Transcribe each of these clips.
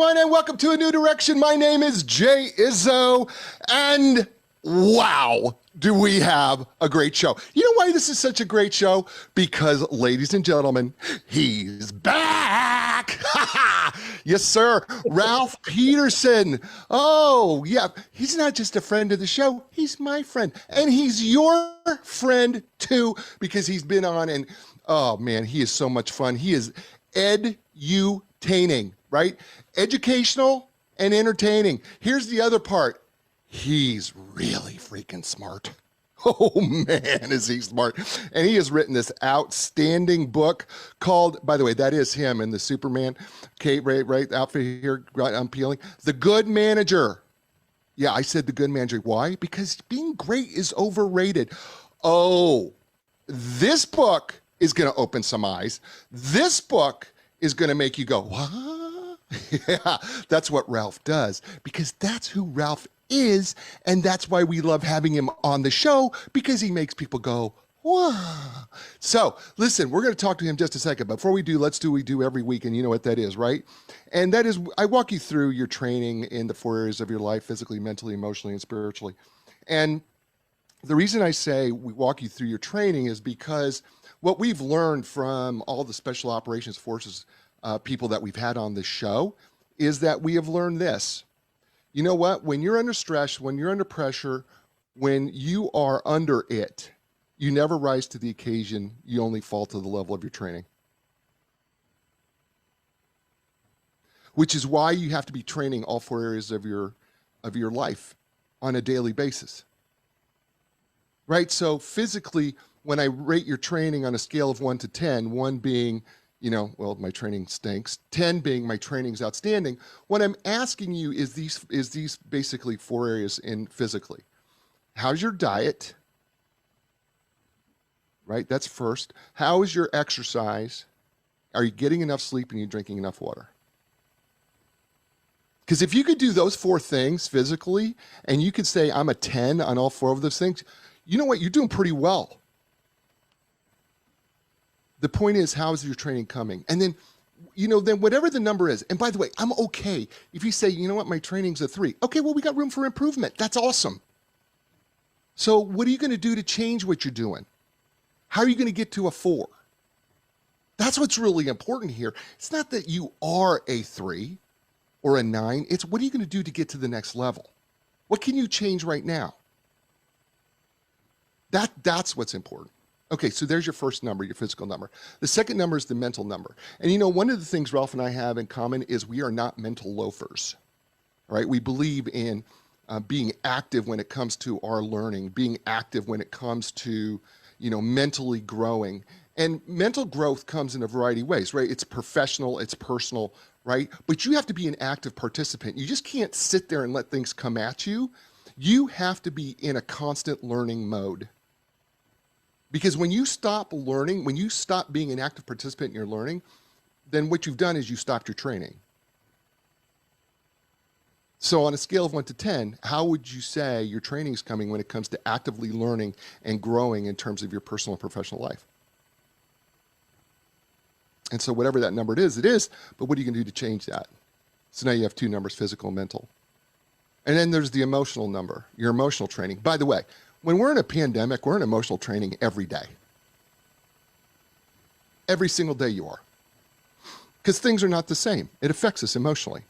everyone, and welcome to A New Direction. My name is Jay Izzo, and wow, do we have a great show. You know why this is such a great show? Because, ladies and gentlemen, he's back. Yes, sir. Ralph Peterson. Oh, yeah. He's not just a friend of the show. He's my friend. And he's your friend, too, because he's been on, and oh, man, he is so much fun. He is edutaining, right? Educational and entertaining. Here's the other part. He's really freaking smart. Oh man, is he smart. And he has written this outstanding book called, by the way, that is him in the Superman, Kate, right, outfit here, I'm peeling. The Good Manager. Yeah, I said The Good Manager. Why? Because being great is overrated. Oh, this book is going to open some eyes. This book is going to make you go, what? Yeah, that's what Ralph does, because that's who Ralph is, and that's why we love having him on the show, because he makes people go, wow. So listen, we're going to talk to him just a second. Before we do, let's do what we do every week, and you know what that is, right? And that is, I walk you through your training in the 4 areas of your life: physically, mentally, emotionally, and spiritually. And the reason I say we walk you through your training is because what we've learned from all the special operations forces people that we've had on the show is that we have learned this. You know what? When you're under stress, when you're under pressure, when you are under it, you never rise to the occasion. You only fall to the level of your training. Which is why you have to be training all 4 areas of your life on a daily basis. Right? So physically, when I rate your training on a scale of 1 to 10, 1 being, well, my training stinks, 10 being my training's outstanding, what I'm asking you is these basically 4 areas in physically. How's your diet? Right? That's first. How is your exercise? Are you getting enough sleep and you drinking enough water? Because if you could do those 4 things physically, and you could say I'm a 10 on all 4 of those things, you know what? You're doing pretty well. The point is, how is your training coming? And then, then whatever the number is, and by the way, I'm okay if you say, you know what, my training's a 3. Okay, well, we got room for improvement. That's awesome. So what are you going to do to change what you're doing? How are you going to get to a 4? That's what's really important here. It's not that you are a 3 or a 9. It's what are you going to do to get to the next level? What can you change right now? That's what's important. Okay, so there's your first number, your physical number. The second number is the mental number. And one of the things Ralph and I have in common is we are not mental loafers, right? We believe in being active when it comes to our learning, being active when it comes to, mentally growing. And mental growth comes in a variety of ways, right? It's professional, it's personal, right? But you have to be an active participant. You just can't sit there and let things come at you. You have to be in a constant learning mode. Because when you stop learning, when you stop being an active participant in your learning, then what you've done is you stopped your training. So on a scale of 1 to 10, how would you say your training is coming when it comes to actively learning and growing in terms of your personal and professional life? And so whatever that number it is, but what are you going to do to change that? So now you have 2 numbers, physical and mental. And then there's the emotional number, your emotional training. By the way, when we're in a pandemic, we're in emotional training every day. Every single day you are. Because things are not the same. It affects us emotionally.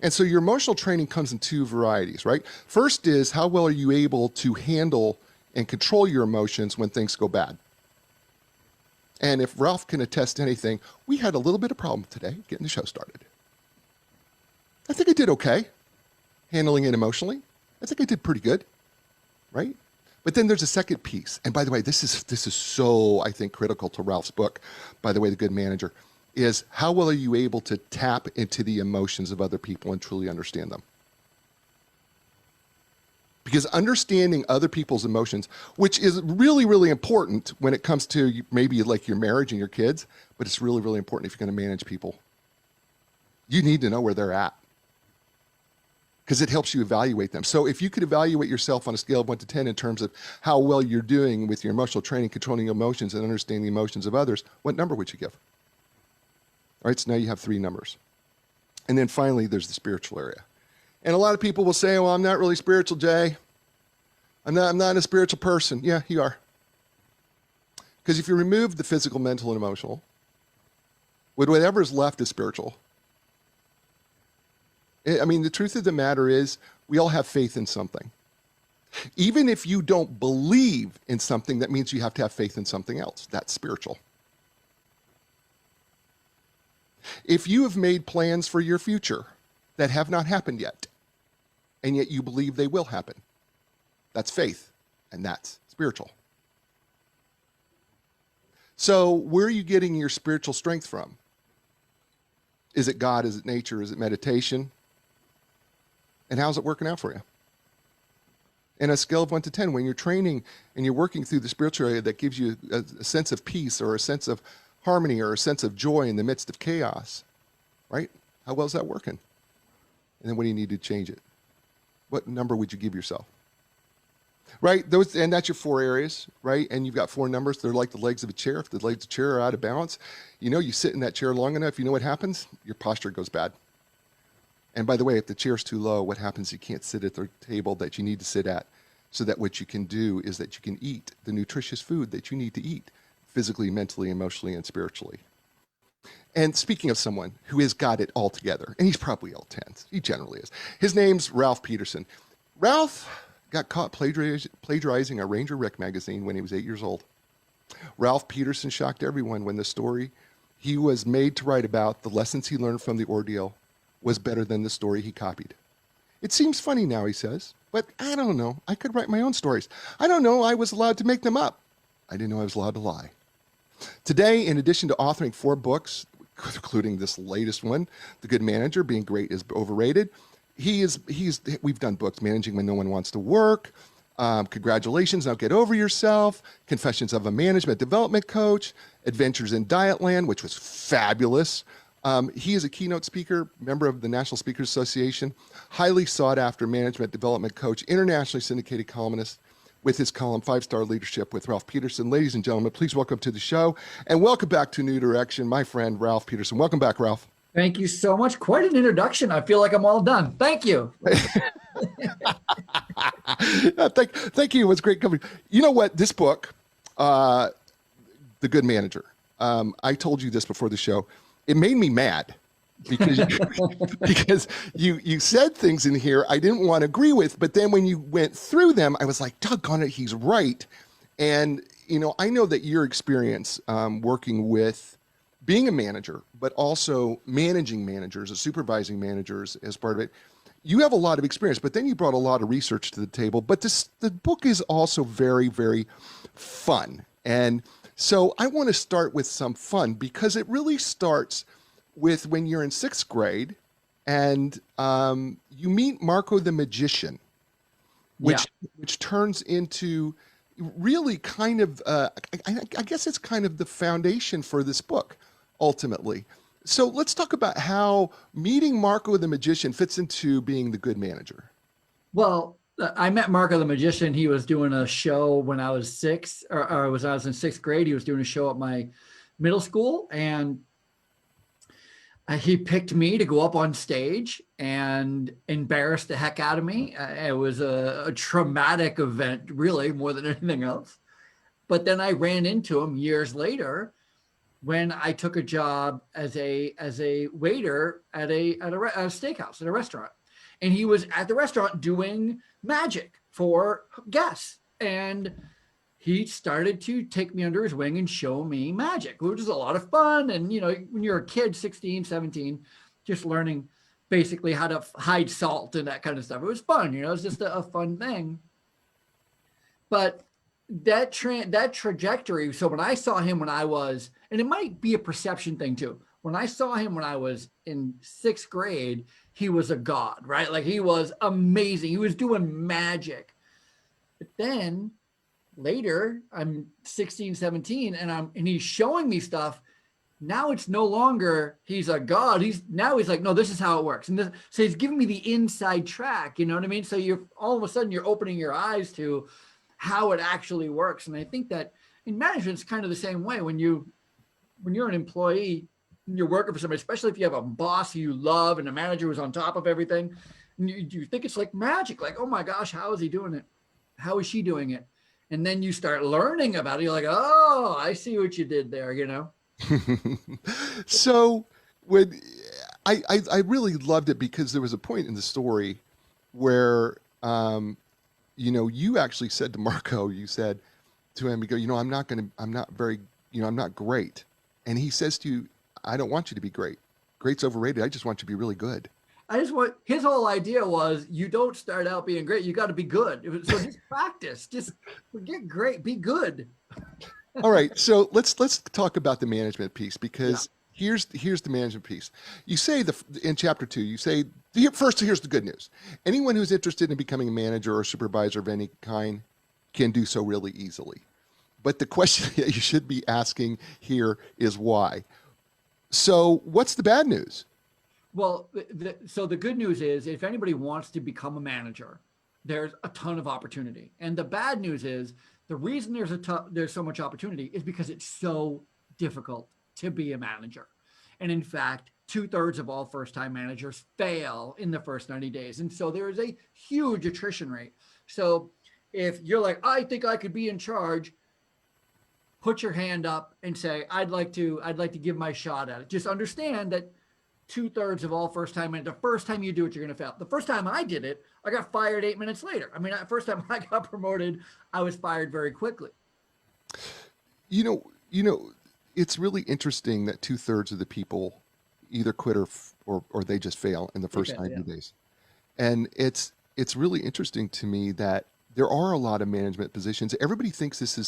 And so your emotional training comes in 2 varieties, right? First is, how well are you able to handle and control your emotions when things go bad? And if Ralph can attest to anything, we had a little bit of problem today getting the show started. I think I did okay handling it emotionally. I think I did pretty good. Right? But then there's a second piece. And by the way, this is so, I think, critical to Ralph's book, by the way, The Good Manager, is how well are you able to tap into the emotions of other people and truly understand them? Because understanding other people's emotions, which is really, really important when it comes to maybe like your marriage and your kids, but it's really, really important if you're going to manage people. You need to know where they're at, because it helps you evaluate them. So if you could evaluate yourself on a scale of 1 to 10 in terms of how well you're doing with your emotional training, controlling emotions and understanding the emotions of others, what number would you give? All right, so now you have 3 numbers. And then finally, there's the spiritual area. And a lot of people will say, well, I'm not really spiritual, Jay. I'm not a spiritual person. Yeah, you are. Because if you remove the physical, mental, and emotional, with whatever is left is spiritual. I mean, the truth of the matter is we all have faith in something. Even if you don't believe in something, that means you have to have faith in something else. That's spiritual. If you have made plans for your future that have not happened yet, and yet you believe they will happen, that's faith, and that's spiritual. So where are you getting your spiritual strength from? Is it God? Is it nature? Is it meditation? And how's it working out for you? And a scale of 1 to 10, when you're training and you're working through the spiritual area that gives you a sense of peace or a sense of harmony or a sense of joy in the midst of chaos, right? How well is that working? And then what do you need to change it? What number would you give yourself? Right? And that's your 4 areas, right? And you've got 4 numbers. They're like the legs of a chair. If the legs of a chair are out of balance, you sit in that chair long enough, you know what happens? Your posture goes bad. And by the way, if the chair's too low, what happens? You can't sit at the table that you need to sit at, so that what you can do is that you can eat the nutritious food that you need to eat physically, mentally, emotionally, and spiritually. And speaking of someone who has got it all together, and he's probably all 10s, he generally is. His name's Ralph Peterson. Ralph got caught plagiarizing a Ranger Rick magazine when he was 8 years old. Ralph Peterson shocked everyone when the story he was made to write about, the lessons he learned from the ordeal, was better than the story he copied. It seems funny now, he says, but I don't know. I could write my own stories. I don't know. I was allowed to make them up. I didn't know I was allowed to lie. Today, in addition to authoring 4 books, including this latest one, The Good Manager, Being Great is Overrated, we've done books, Managing When No One Wants to Work, Congratulations, Now Get Over Yourself, Confessions of a Management Development Coach, Adventures in Dietland, which was fabulous. He is a keynote speaker, member of the National Speakers Association, highly sought after management development coach, internationally syndicated columnist with his column 5-Star Leadership with Ralph Peterson. Ladies and gentlemen, please welcome to the show and welcome back to New Direction, my friend Ralph Peterson. Welcome back, Ralph. Thank you so much. Quite an introduction. I feel like I'm all done. Thank you. Thank you. It was great coming. You know what? This book, The Good Manager, I told you this before the show. It made me mad because you said things in here I didn't want to agree with, but then when you went through them, I was like, doggone it, he's right. And, I know that your experience working with being a manager, but also managing managers or supervising managers as part of it, you have a lot of experience, but then you brought a lot of research to the table. But the book is also very, very fun. And so I want to start with some fun because it really starts with when you're in 6th grade and you meet Marco the Magician, which turns into really kind of, I guess it's kind of the foundation for this book, ultimately. So let's talk about how meeting Marco the Magician fits into being the good manager. Well, I met Marco the Magician. He was doing a show when I was 6, or I was in 6th grade. He was doing a show at my middle school, and he picked me to go up on stage and embarrass the heck out of me. It was a traumatic event, really, more than anything else. But then I ran into him years later when I took a job as a waiter at a steakhouse, at a restaurant. And he was at the restaurant doing magic for guests. And he started to take me under his wing and show me magic, which is a lot of fun. And, when you're a kid, 16, 17, just learning basically how to hide salt and that kind of stuff. It was fun, it was just a fun thing. But that trajectory, so when I saw him when I was, and it might be a perception thing too, when I saw him when I was in 6th grade, he was a god, right? Like he was amazing. He was doing magic. But then later, I'm 16, 17, and he's showing me stuff. Now it's no longer he's a god. He's like, no, this is how it works. And so he's giving me the inside track, you know what I mean? So you're all of a sudden you're opening your eyes to how it actually works. And I think that in management, it's kind of the same way. When you're an employee, you're working for somebody, especially if you have a boss who you love and a manager who's on top of everything, and you think it's like magic, like, oh my gosh, how is he doing it? How is she doing it? And then you start learning about it. You're like, oh, I see what you did there, you know? So when I really loved it because there was a point in the story where you actually said to Marco, you said to him, you go, I'm not very, I'm not great. And he says to you, I don't want you to be great. Great's overrated. I just want you to be really good. His whole idea was you don't start out being great. You got to be good. So just practice, just forget great, be good. All right. So let's talk about the management piece because here's the management piece. You say in chapter 2, you say first, here's the good news. Anyone who's interested in becoming a manager or supervisor of any kind can do so really easily. But the question that you should be asking here is why. So what's the bad news? Well, so the good news is if anybody wants to become a manager, there's a ton of opportunity. And the bad news is the reason there's so much opportunity is because it's so difficult to be a manager. And in fact, 2/3 of all first-time managers fail in the first 90 days. And so there is a huge attrition rate. So if you're like, I think I could be in charge, put your hand up and say, I'd like to give my shot at it. Just understand that 2/3 of all first-time managers, the first time you do it, you're going to fail. The first time I did it, I got fired 8 minutes later. I mean, the first time I got promoted, I was fired very quickly. You know, it's really interesting that 2/3 of the people either quit or they just fail in the first 90 days. And it's really interesting to me that there are a lot of management positions. Everybody thinks it's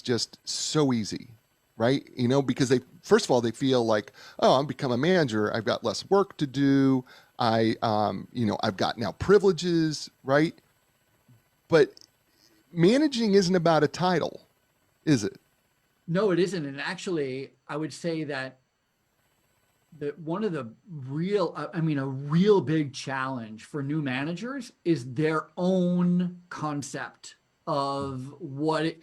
just so easy, right? Because first of all, they feel like, oh, I'm become a manager. I've got less work to do. I've got now privileges, right? But managing isn't about a title, is it? No, it isn't. And actually, I would say that one of the a real big challenge for new managers is their own concept of what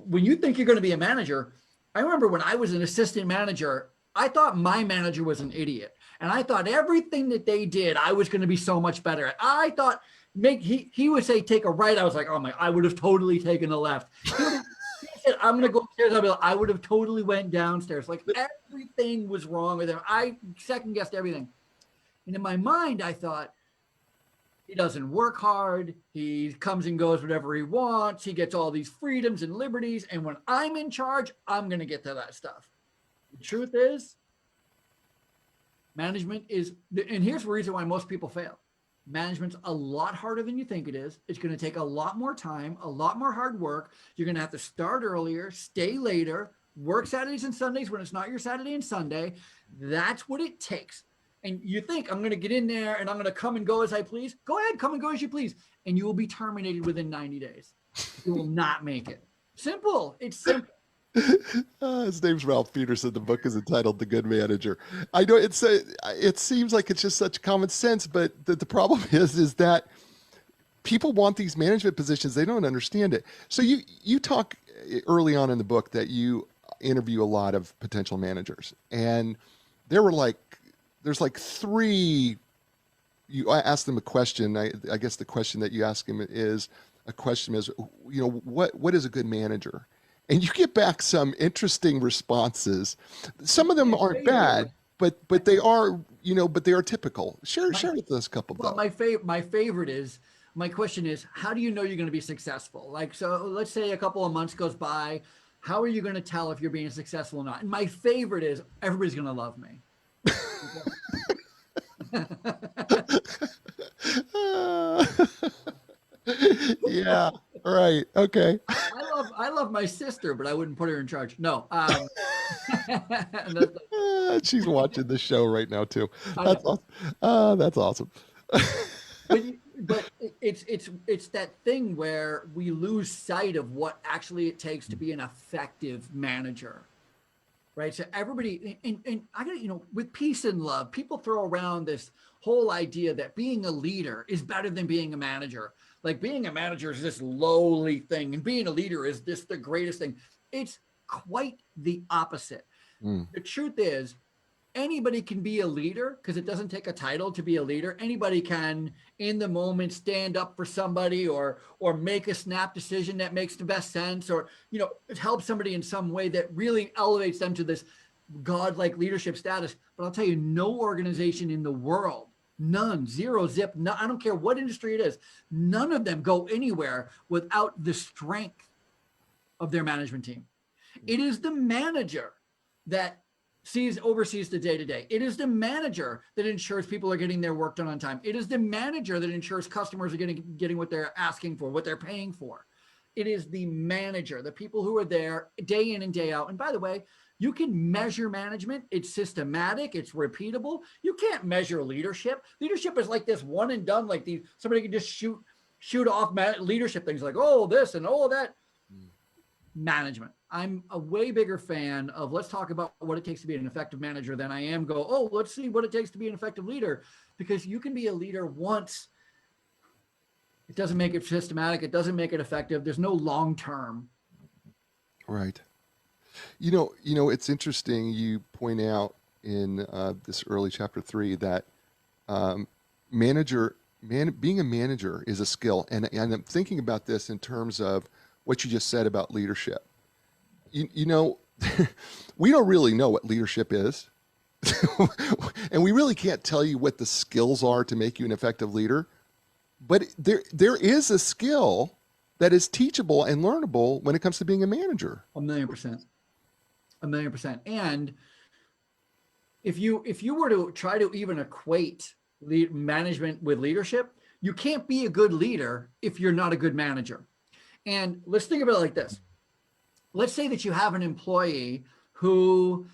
when you think you're going to be a manager. I remember when I was an assistant manager, I thought my manager was an idiot. And I thought everything that they did, I was going to be so much better at. I thought he would say, take a right. I was like, oh my, I would have totally taken a left. He said, I'm going to go upstairs. I would have totally went downstairs. Like everything was wrong with him. I second guessed everything. And in my mind, I thought, he doesn't work hard. He comes and goes whatever he wants. He gets all these freedoms and liberties. And when I'm in charge, I'm going to get to that stuff. The truth is, management is, and here's the reason why most people fail. Management's a lot harder than you think it is. It's going to take a lot more time, a lot more hard work. You're going to have to start earlier, stay later, work Saturdays and Sundays when it's not your Saturday and Sunday. That's what it takes. And you think I'm going to get in there and I'm going to come and go as I please. Go ahead, come and go as you please. And you will be terminated within 90 days. You will not make it. Simple. It's simple. His name's Ralph Peterson. The book is entitled The Good Manager. I know it seems like it's just such common sense, but the problem is that people want these management positions. They don't understand it. So you talk early on in the book that you interview a lot of potential managers, and there's like 3. I asked them a question. I guess the question that you ask him is what is a good manager? And you get back some interesting responses. Some of them aren't bad, but they are, but they are typical. Share with us a couple. Well, my favorite is, my question is, how do you know you're going to be successful? Like, so let's say a couple of months goes by. How are you going to tell if you're being successful or not? And my favorite is, everybody's going to love me. Yeah. Right. Okay. I love my sister, but I wouldn't put her in charge. No. She's watching the show right now too. That's awesome. That's awesome. but it's that thing where we lose sight of what actually it takes to be an effective manager. Right. So everybody, and I got, with peace and love, people throw around this whole idea that being a leader is better than being a manager. Like being a manager is this lowly thing and being a leader is this the greatest thing. It's quite the opposite. Mm. The truth is, anybody can be a leader because it doesn't take a title to be a leader. Anybody can, in the moment, stand up for somebody or make a snap decision that makes the best sense, or help somebody in some way that really elevates them to this godlike leadership status. But I'll tell you, no organization in the world, none, zero, zip, no, I don't care what industry it is, none of them go anywhere without the strength of their management team. It is the manager that oversees the day-to-day. It is the manager that ensures people are getting their work done on time. It is the manager that ensures customers are getting what they're asking for, what they're paying for. It is the manager, the people who are there day in and day out. And by the way, you can measure management. It's systematic. It's repeatable. You can't measure leadership. Leadership is like this one and done, like somebody can just shoot off leadership things like, oh, this and all that. Management. I'm a way bigger fan of let's talk about what it takes to be an effective manager than I am let's see what it takes to be an effective leader, because you can be a leader once. It doesn't make it systematic. It doesn't make it effective. There's no long term. Right. It's interesting. You point out in this early chapter 3 that being a manager is a skill. And I'm thinking about this in terms of what you just said about leadership. We don't really know what leadership is. And we really can't tell you what the skills are to make you an effective leader. But there is a skill that is teachable and learnable when it comes to being a manager. 1,000,000%. 1,000,000%. And if you were to try to even equate management with leadership, you can't be a good leader if you're not a good manager. And let's think about it like this. Let's say that you have an employee who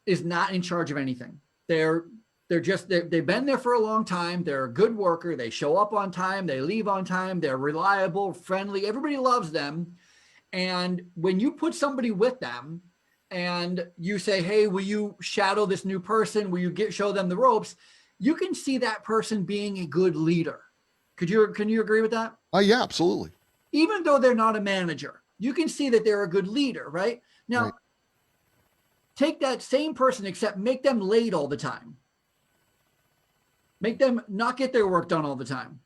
is not in charge of anything. They've been there for a long time. They're a good worker. They show up on time. They leave on time. They're reliable, friendly. Everybody loves them. And when you put somebody with them and you say, hey, will you shadow this new person? Will you show them the ropes? You can see that person being a good leader. Can you agree with that? Yeah, absolutely. Even though they're not a manager, you can see that they're a good leader, right? Now, right. Take that same person, except make them late all the time. Make them not get their work done all the time.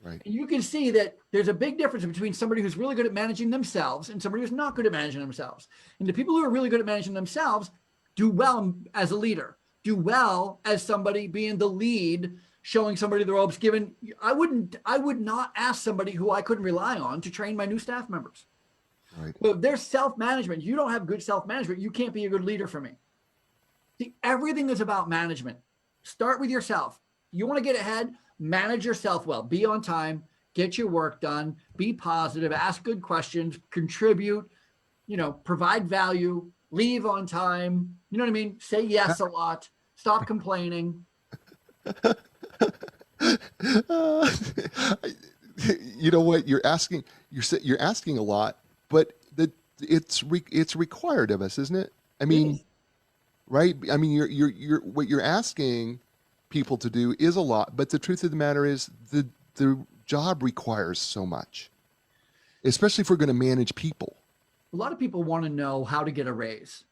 Right. And you can see that there's a big difference between somebody who's really good at managing themselves and somebody who's not good at managing themselves. And the people who are really good at managing themselves do well as a leader, do well as somebody being the lead, showing somebody the ropes. I would not ask somebody who I couldn't rely on to train my new staff members. Right. But if there's self-management, you don't have good self-management, you can't be a good leader for me. See, everything is about management. Start with yourself. You want to get ahead, manage yourself well, be on time, get your work done, be positive, ask good questions, contribute, provide value, leave on time. You know what I mean? Say yes a lot, stop complaining. You know what you're asking? You're asking a lot, but it's required of us, isn't it? I mean, right? I mean, you're what you're asking people to do is a lot, but the truth of the matter is the job requires so much, especially if we're going to manage people. A lot of people want to know how to get a raise.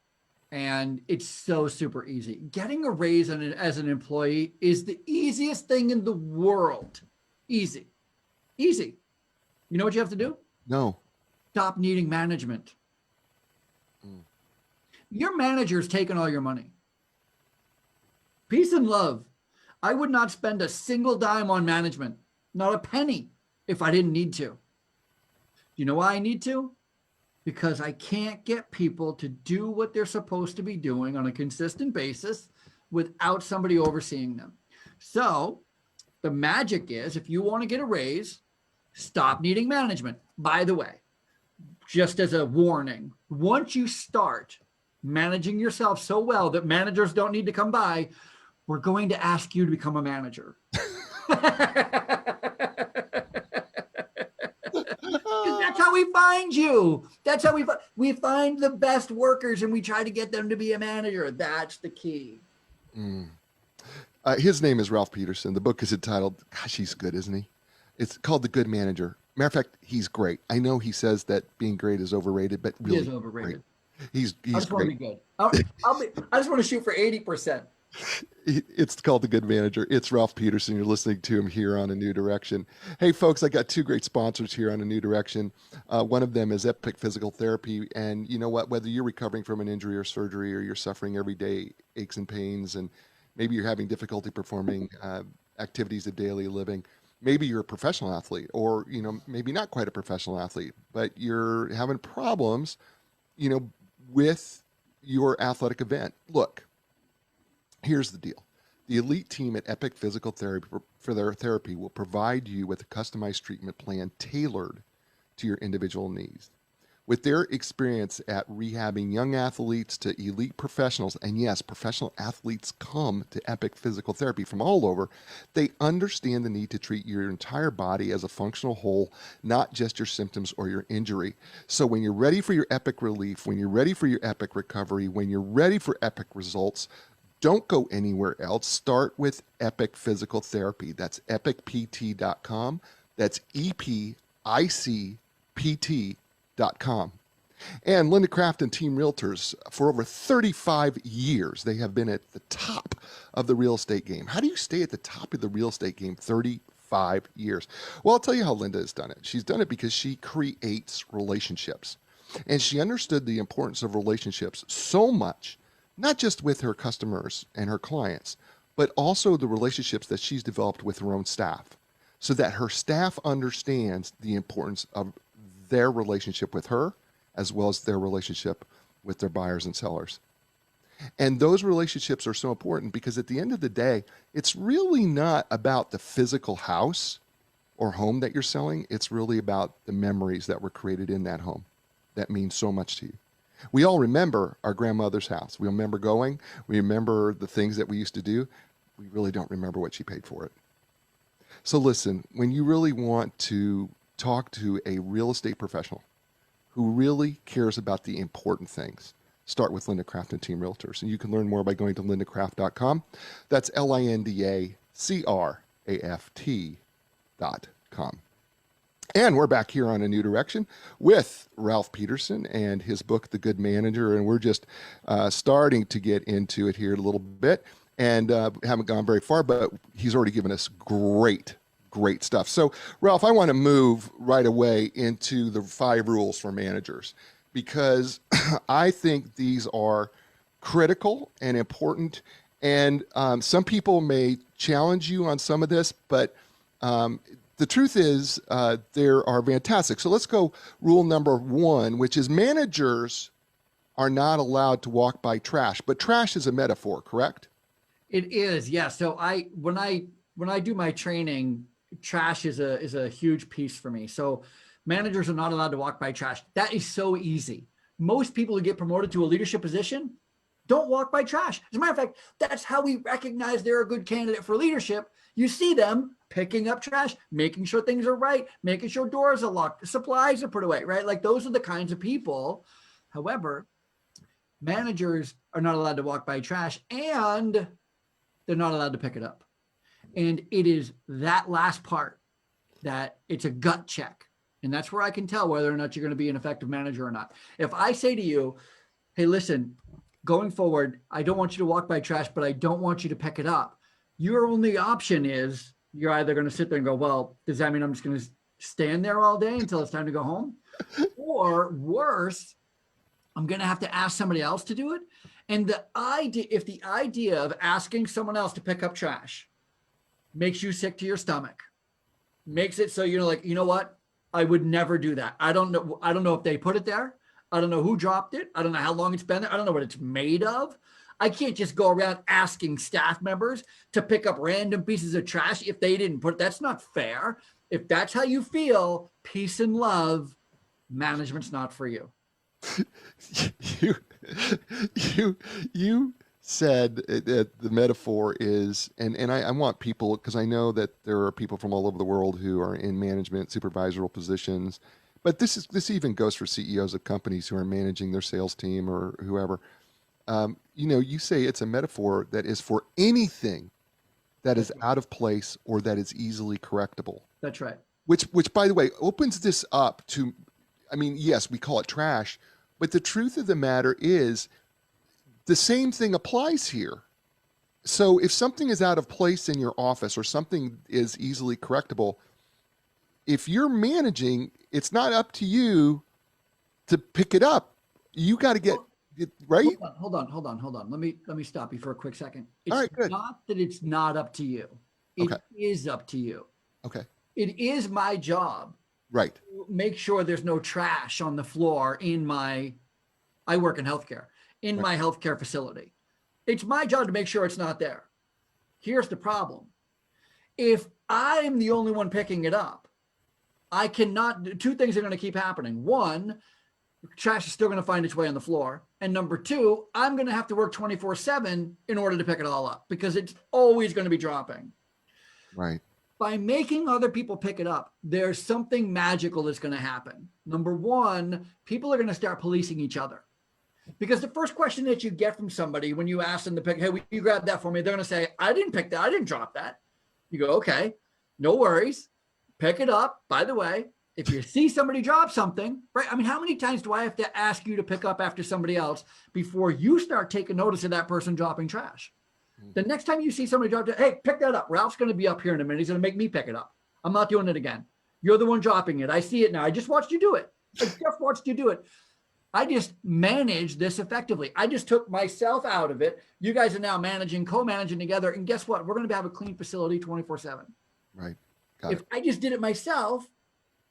And it's so super easy. Getting a raise as an employee is the easiest thing in the world. Easy. You know what you have to do? No. Stop needing management. Your manager's taking all your money. Peace and love. I would not spend a single dime on management, not a penny, if I didn't need to. You know why I need to? Because I can't get people to do what they're supposed to be doing on a consistent basis without somebody overseeing them. So the magic is, if you want to get a raise, stop needing management. By the way, just as a warning, once you start managing yourself so well that managers don't need to come by, we're going to ask you to become a manager. That's how we find you. That's how we find the best workers and we try to get them to be a manager. That's the key. His name is Ralph Peterson. The book is entitled, gosh, he's good, isn't he? It's called The Good Manager. Matter of fact, he's great. I know he says that being great is overrated, but really He is overrated. He's I just want to great. be good. I just want to shoot for 80%. It's called The Good Manager. It's Ralph Peterson. You're listening to him here on A New Direction. Hey, folks, I got two great sponsors here on A New Direction. One of them is Epic Physical Therapy. And you know what? Whether you're recovering from an injury or surgery, or you're suffering everyday aches and pains, and maybe you're having difficulty performing activities of daily living, maybe you're a professional athlete, or maybe not quite a professional athlete, but you're having problems, with your athletic event. Look, here's the deal. The elite team at Epic Physical Therapy for their therapy will provide you with a customized treatment plan tailored to your individual needs. With their experience at rehabbing young athletes to elite professionals, and yes, professional athletes come to Epic Physical Therapy from all over, they understand the need to treat your entire body as a functional whole, not just your symptoms or your injury. So when you're ready for your epic relief, when you're ready for your epic recovery, when you're ready for epic results, don't go anywhere else. Start with Epic Physical Therapy. That's epicpt.com. That's EPICPT.com. And Linda Craft and Team Realtors, for over 35 years, they have been at the top of the real estate game. How do you stay at the top of the real estate game 35 years? Well, I'll tell you how Linda has done it. She's done it because she creates relationships. And she understood the importance of relationships so much, not just with her customers and her clients, but also the relationships that she's developed with her own staff, so that her staff understands the importance of their relationship with her, as well as their relationship with their buyers and sellers. And those relationships are so important because at the end of the day, it's really not about the physical house or home that you're selling. It's really about the memories that were created in that home that mean so much to you. We all remember our grandmother's house. We remember going. We remember the things that we used to do. We really don't remember what she paid for it. So listen, when you really want to talk to a real estate professional who really cares about the important things, start with Linda Craft and Team Realtors. And you can learn more by going to lindacraft.com. That's LINDACRAFT.com. And we're back here on A New Direction with Ralph Peterson and his book, The Good Manager. And we're just starting to get into it here a little bit and haven't gone very far, but he's already given us great stuff. So, Ralph, I want to move right away into the 5 rules for managers, because I think these are critical and important. And some people may challenge you on some of this, but the truth is, they are fantastic. So let's go rule number 1, which is managers are not allowed to walk by trash. But trash is a metaphor, correct? It is, yeah. So when I do my training, trash is a huge piece for me. So managers are not allowed to walk by trash. That is so easy. Most people who get promoted to a leadership position don't walk by trash. As a matter of fact, that's how we recognize they're a good candidate for leadership. You see them picking up trash, making sure things are right, making sure doors are locked, supplies are put away, right? Like those are the kinds of people. However, managers are not allowed to walk by trash, and they're not allowed to pick it up. And it is that last part that it's a gut check. And that's where I can tell whether or not you're going to be an effective manager or not. If I say to you, hey, listen, going forward, I don't want you to walk by trash, but I don't want you to pick it up. Your only option is you're either going to sit there and go, well, does that mean I'm just going to stand there all day until it's time to go home? Or worse, I'm going to have to ask somebody else to do it. And if the idea of asking someone else to pick up trash makes you sick to your stomach, makes it so you're like, you know what? I would never do that. I don't know if they put it there. I don't know who dropped it. I don't know how long it's been there. I don't know what it's made of. I can't just go around asking staff members to pick up random pieces of trash if they didn't put it. That's not fair. If that's how you feel, peace and love, management's not for you. You said that the metaphor is, and I want people, because I know that there are people from all over the world who are in management, supervisorial positions, but this even goes for CEOs of companies who are managing their sales team or whoever. You say it's a metaphor that is for anything that is out of place or that is easily correctable. That's right. Which by the way, opens this up to, I mean, yes, we call it trash, But the truth of the matter is the same thing applies here. So if something is out of place in your office or something is easily correctable, if you're managing, it's not up to you to pick it up. You got to get right. Hold on. Let me stop you for a quick second. All It's right, good. not that it's not up to you. It Okay. is up to you. Okay. It is my job Right. to make sure there's no trash on the floor I work in healthcare, in Right. my healthcare facility. It's my job to make sure it's not there. Here's the problem. If I'm the only one picking it up, I cannot, two things are going to keep happening. One, trash is still going to find its way on the floor. And number two, I'm going to have to work 24/7 in order to pick it all up because it's always going to be dropping. Right. By making other people pick it up, there's something magical that's going to happen. Number one, people are going to start policing each other. Because the first question that you get from somebody when you ask them to pick, hey, will you grab that for me? They're going to say, I didn't pick that. I didn't drop that. You go, okay, no worries. Pick it up. By the way, if you see somebody drop something, right? I mean, how many times do I have to ask you to pick up after somebody else before you start taking notice of that person dropping trash? The next time you see somebody drop it, hey, pick that up. Ralph's going to be up here in a minute. He's going to make me pick it up. I'm not doing it again. You're the one dropping it. I see it now. I just watched you do it. I just watched you do it. I just managed this effectively. I just took myself out of it. You guys are now managing, co-managing together. And guess what? We're going to have a clean facility 24/7. Right. Got If it. I just did it myself,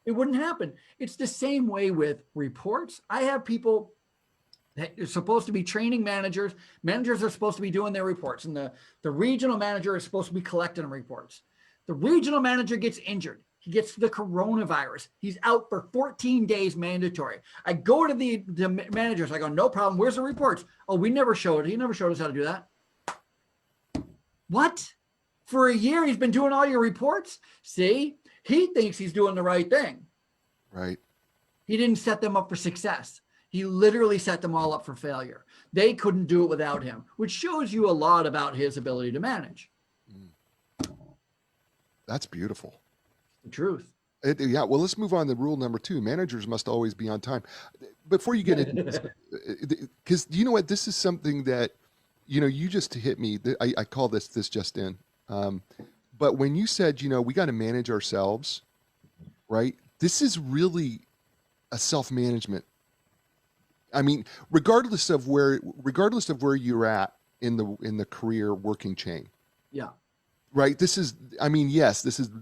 it wouldn't happen. It's the same way with reports. I have people that are supposed to be training managers. Managers are supposed to be doing their reports, and the regional manager is supposed to be collecting reports. The regional manager gets injured. He gets the coronavirus. He's out for 14 days mandatory. I go to the managers. I go, no problem. Where's the reports? Oh, we never showed. He never showed us how to do that. What? For a year, he's been doing all your reports? See, he thinks he's doing the right thing. Right. He didn't set them up for success. He literally set them all up for failure. They couldn't do it without him, which shows you a lot about his ability to manage. That's beautiful. The truth. Yeah. Well, let's move on to rule number 2. Managers must always be on time. Before you get into this, because you know what? This is something that, you just hit me. I call this just in. But when you said, we got to manage ourselves, right? This is really a self-management. I mean, regardless of where you're at in the career working chain. Yeah. Right. This is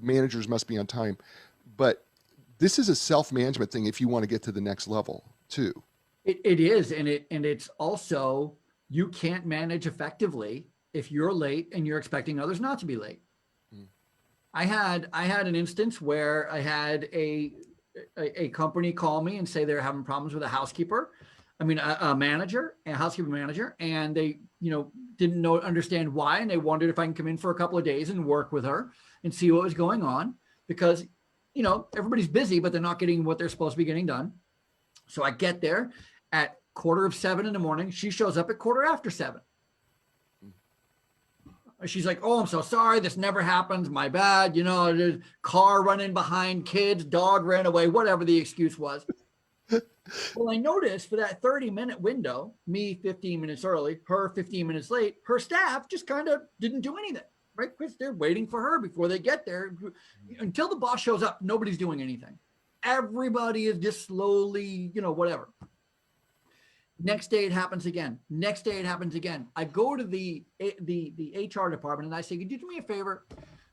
managers must be on time, but this is a self-management thing if you want to get to the next level too. It is. And it's also, you can't manage effectively if you're late and you're expecting others not to be late. I had an instance where I had a company call me and say they're having problems with a housekeeper. I mean, a housekeeping manager, and they, didn't understand why. And they wondered if I can come in for a couple of days and work with her and see what was going on, because, everybody's busy, but they're not getting what they're supposed to be getting done. So I get there at 6:45 in the morning. She shows up at 7:15. She's like, oh, I'm so sorry. This never happens. My bad. There's car running behind, kids, dog ran away, whatever the excuse was. Well, I noticed for that 30-minute window, me 15 minutes early, her 15 minutes late, her staff just kind of didn't do anything, right? Because they're waiting for her before they get there. Until the boss shows up, nobody's doing anything. Everybody is just slowly, whatever. Next day it happens again. Next day it happens again. I go to the HR department and I say, could you do me a favor?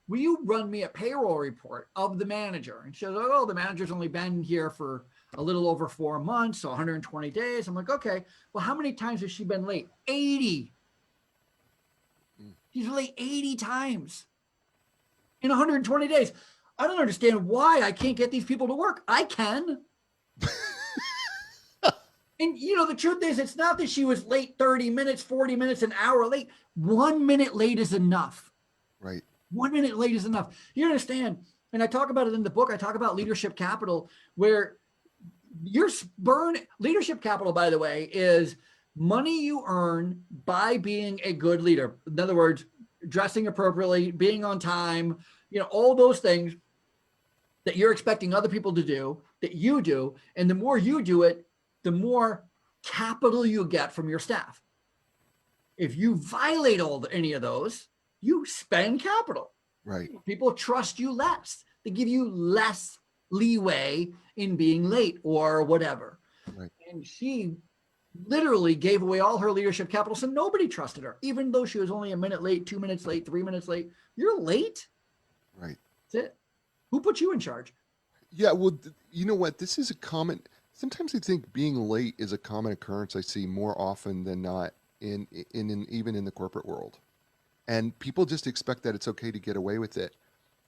Will you run me a payroll report of the manager? And she goes, oh, the manager's only been here for a little over 4 months, so 120 days. I'm like, okay, well, how many times has she been late? 80. She's late 80 times in 120 days. I don't understand why I can't get these people to work. I can. And, the truth is, it's not that she was late 30 minutes, 40 minutes, an hour late. 1 minute late is enough. Right. 1 minute late is enough. You understand? And I talk about it in the book. I talk about leadership capital, where leadership capital, by the way, is money you earn by being a good leader. In other words, dressing appropriately, being on time, all those things that you're expecting other people to do, that you do. And the more you do it, the more capital you get from your staff. If you violate any of those, you spend capital. Right. People trust you less. They give you less leeway in being late or whatever. Right. And she literally gave away all her leadership capital, so nobody trusted her, even though she was only a minute late, 2 minutes late, 3 minutes late. You're late. Right. That's it. Who put you in charge? Yeah. Well, you know what? This is a common. Sometimes I think being late is a common occurrence I see more often than not in even in the corporate world, and people just expect that it's okay to get away with it,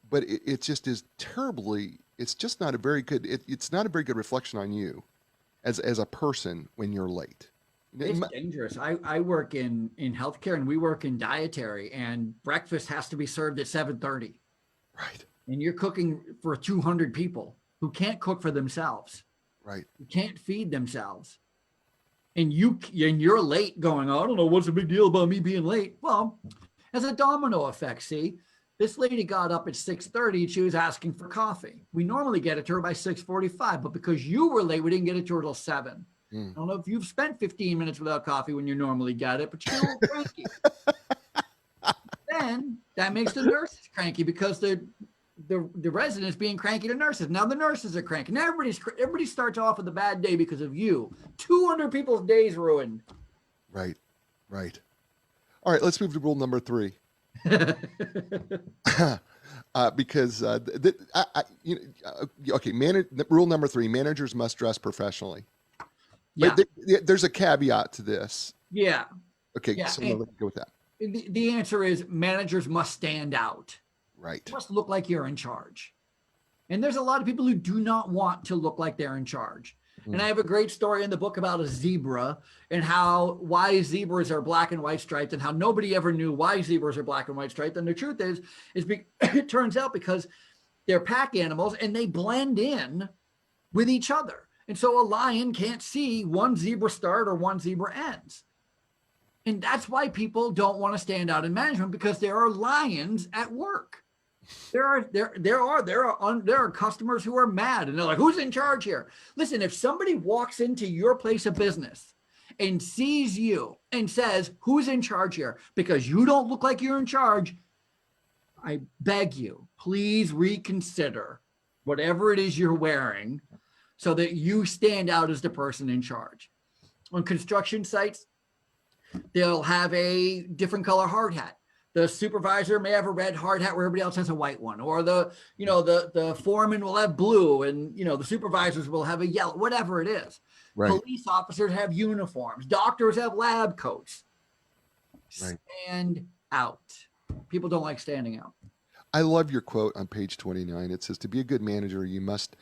but it just is terribly. It's just not a very good. It's not a very good reflection on you as a person when you're late. It's dangerous. I work in healthcare, and we work in dietary, and breakfast has to be served at 7:30. Right. And you're cooking for 200 people who can't cook for themselves. Right. Who can't feed themselves. And you're late going, I don't know what's the big deal about me being late. Well, as a domino effect, see, this lady got up at 6:30 and she was asking for coffee. We normally get it to her by 6:45, but because you were late, we didn't get it to her till 7. I don't know if you've spent 15 minutes without coffee when you normally get it, but you're a little cranky. Then that makes the nurses cranky because the residents being cranky to nurses. Now the nurses are cranky. Now everybody starts off with a bad day because of you. 200 people's days ruined. Right. Right. All right. Let's move to rule number 3. Because rule number 3: managers must dress professionally. Yeah. But there's a caveat to this. Yeah. Okay. Yeah, So let's go with that. The answer is managers must stand out. Right. You must look like you're in charge. And there's a lot of people who do not want to look like they're in charge. And I have a great story in the book about a zebra and why zebras are black and white striped, and how nobody ever knew why zebras are black and white striped. And the truth is it turns out because they're pack animals and they blend in with each other. And so a lion can't see one zebra start or one zebra ends. And that's why people don't want to stand out in management, because there are lions at work. There are customers who are mad and they're like, who's in charge here? Listen, if somebody walks into your place of business and sees you and says, who's in charge here? Because you don't look like you're in charge, I beg you, please reconsider whatever it is you're wearing so that you stand out as the person in charge. On construction sites, they'll have a different color hard hat. The supervisor may have a red hard hat where everybody else has a white one, or the foreman will have blue, and the supervisors will have a yellow, whatever it is. Right. Police officers have uniforms. Doctors have lab coats. Right. Stand out. People don't like standing out. I love your quote on page 29. It says, to be a good manager, you must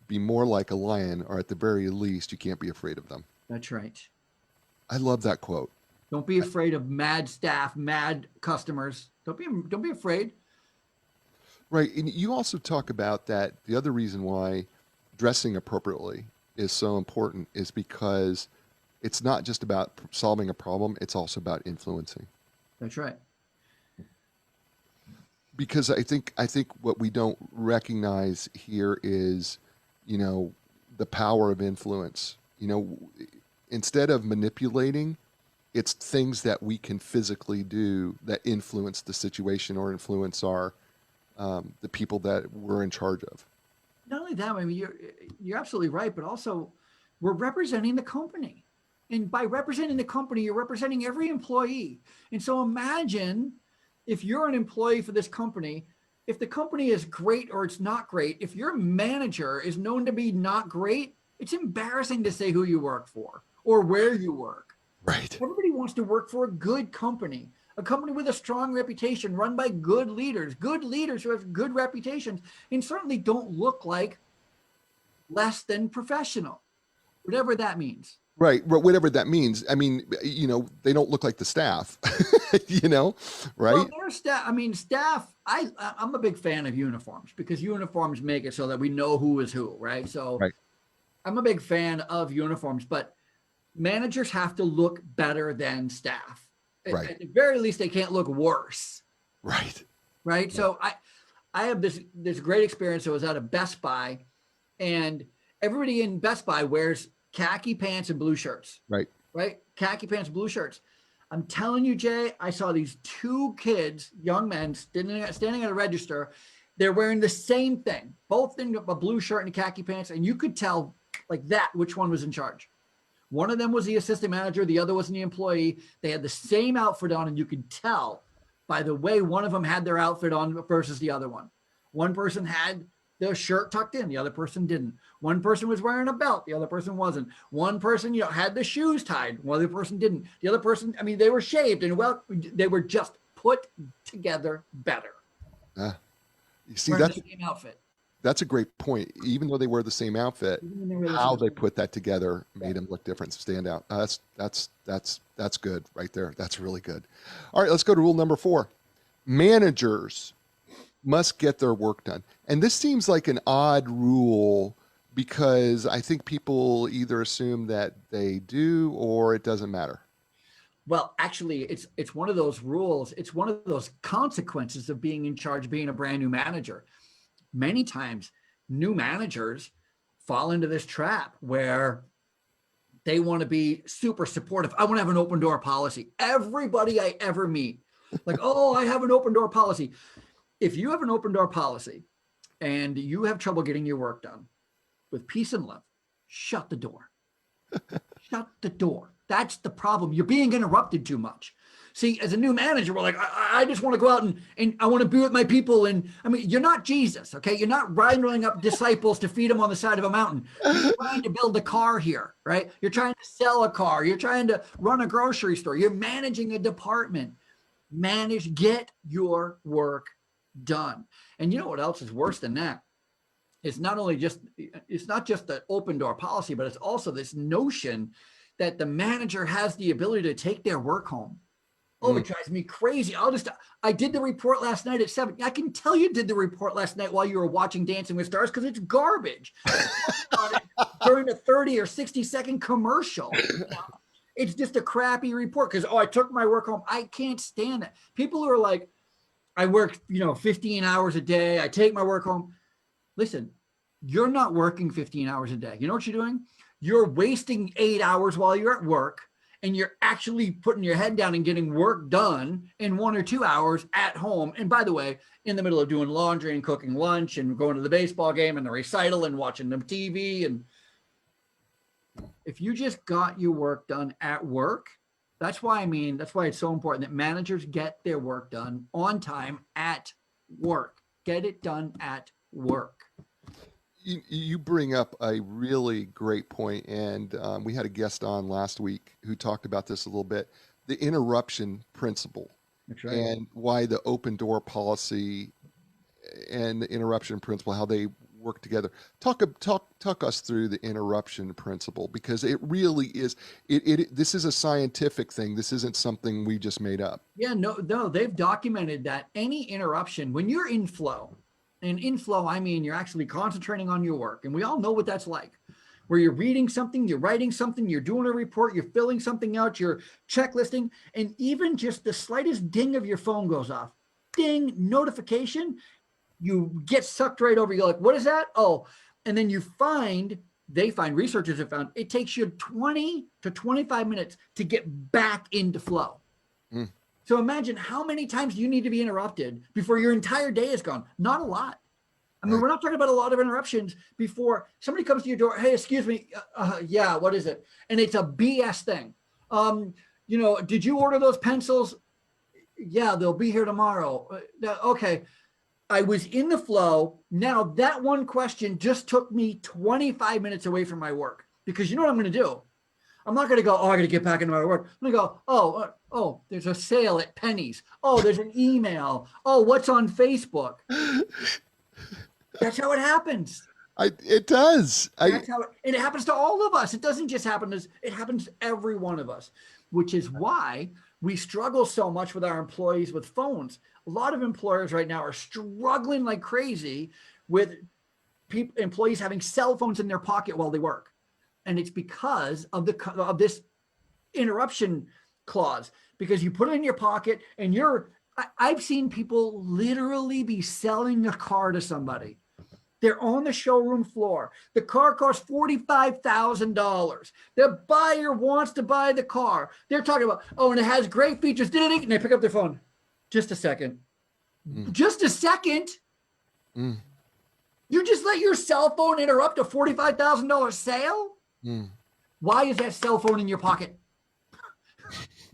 be more like a lion, or at the very least, you can't be afraid of them. That's right. I love that quote. Don't be afraid of mad staff, mad customers. Don't be afraid. Right. And you also talk about that the other reason why dressing appropriately is so important is because it's not just about solving a problem, it's also about influencing. That's right. Because I think what we don't recognize here is, the power of influence. Instead of manipulating, it's things that we can physically do that influence the situation or influence the people that we're in charge of. Not only that, I mean, you're absolutely right, but also we're representing the company. And by representing the company, you're representing every employee. And so imagine if you're an employee for this company, if the company is great or it's not great, if your manager is known to be not great, it's embarrassing to say who you work for or where you work. Right. Everybody wants to work for a good company, a company with a strong reputation, run by good leaders who have good reputations, and certainly don't look like less than professional, whatever that means. Right. Whatever that means. I mean, they don't look like the staff, right? Well, their staff, I'm a big fan of uniforms because uniforms make it so that we know who is who, right? So right. I'm a big fan of uniforms, but managers have to look better than staff. Right. At the very least, they can't look worse. Right. Right. Yeah. So I have this great experience. I was at a Best Buy, and everybody in Best Buy wears khaki pants and blue shirts, Right. right? Khaki pants, blue shirts. I'm telling you, Jay, I saw these two kids, young men, standing at a register. They're wearing the same thing, both in a blue shirt and khaki pants. And you could tell like that which one was in charge. One of them was the assistant manager. The other was the employee. They had the same outfit on, and you could tell by the way one of them had their outfit on versus the other one. One person had their shirt tucked in. The other person didn't. One person was wearing a belt. The other person wasn't. One person, had the shoes tied. One other person didn't. The other person, they were shaved and they were just put together better. You see, wearing the same outfit. That's a great point. Even though they wear the same outfit, how they put that together made them look different, stand out. That's good right there. That's really good. All right, let's go to rule number 4. Managers must get their work done. And this seems like an odd rule because I think people either assume that they do or it doesn't matter. Well, actually, it's one of those rules. It's one of those consequences of being in charge, being a brand new manager. Many times, new managers fall into this trap where they want to be super supportive. I want to have an open door policy. Everybody I ever meet, like, oh, I have an open door policy. If you have an open door policy and you have trouble getting your work done, with peace and love, shut the door. Shut the door. That's the problem. You're being interrupted too much. See, as a new manager, we're like, I just want to go out and I want to be with my people. And you're not Jesus, okay? You're not riding up disciples to feed them on the side of a mountain. You're trying to build a car here, right? You're trying to sell a car. You're trying to run a grocery store. You're managing a department. Get your work done. And you know what else is worse than that? It's not just the open door policy, but it's also this notion that the manager has the ability to take their work home. Oh, it drives me crazy. I did the report last night at 7. I can tell you did the report last night while you were watching Dancing with Stars because it's garbage. During a 30 or 60-second commercial. It's just a crappy report because, I took my work home. I can't stand that. People who are like, I work, 15 hours a day. I take my work home. Listen, you're not working 15 hours a day. You know what you're doing? You're wasting 8 hours while you're at work, and you're actually putting your head down and getting work done in 1 or 2 hours at home. And by the way, in the middle of doing laundry and cooking lunch and going to the baseball game and the recital and watching the TV. And if you just got your work done at work, that's why it's so important that managers get their work done on time at work. Get it done at work. You bring up a really great point, and we had a guest on last week who talked about this a little bit, the interruption principle. That's right. And why the open door policy and the interruption principle, how they work together. Talk us through the interruption principle, because it really is, this is a scientific thing. This isn't something we just made up. Yeah, no, they've documented that any interruption, when you're in flow, and in flow, I mean, you're actually concentrating on your work. And we all know what that's like, where you're reading something, you're writing something, you're doing a report, you're filling something out, you're checklisting, and even just the slightest ding of your phone goes off. Ding, notification, you get sucked right over. You're like, what is that? Oh, and then researchers have found, it takes you 20 to 25 minutes to get back into flow. Mm. So imagine how many times you need to be interrupted before your entire day is gone. Not a lot. We're not talking about a lot of interruptions before somebody comes to your door. Hey, excuse me. Yeah, what is it? And it's a BS thing. Did you order those pencils? Yeah, they'll be here tomorrow. Okay. I was in the flow. Now that one question just took me 25 minutes away from my work, because you know what I'm going to do? I'm not going to go, I got to get back into my work. I'm going to go, oh, there's a sale at Penny's. Oh, there's an email. Oh, what's on Facebook? That's how it happens. It does. And it happens to all of us. It doesn't just happen it happens to every one of us, which is why we struggle so much with our employees with phones. A lot of employers right now are struggling like crazy with employees having cell phones in their pocket while they work. And it's because of this interruption clause, because you put it in your pocket and I've seen people literally be selling a car to somebody They're on the showroom floor. The car costs $45,000. The buyer wants to buy the car. They're talking about, oh, and it has great features. And they pick up their phone. Just a second. Just a second. You just let your cell phone interrupt a $45,000 sale? Why is that cell phone in your pocket?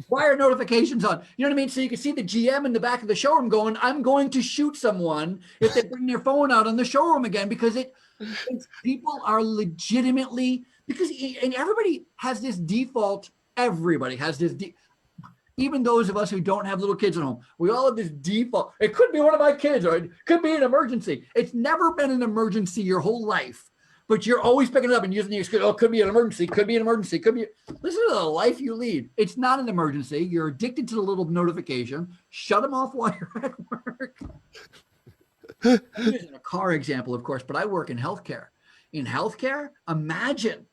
Why are notifications on? You know what I mean? So you can see the GM in the back of the showroom going, I'm going to shoot someone if they bring their phone out on the showroom again, because people are legitimately, and everybody has this default. Everybody has this, even those of us who don't have little kids at home, we all have this default. It could be one of my kids, or it could be an emergency. It's never been an emergency your whole life, but you're always picking it up and using the excuse, oh, could be an emergency, could be an emergency, could be. Listen to the life you lead. It's not an emergency. You're addicted to the little notification. Shut them off while you're at work. I'm using a car example, of course, but I work in healthcare. In healthcare, imagine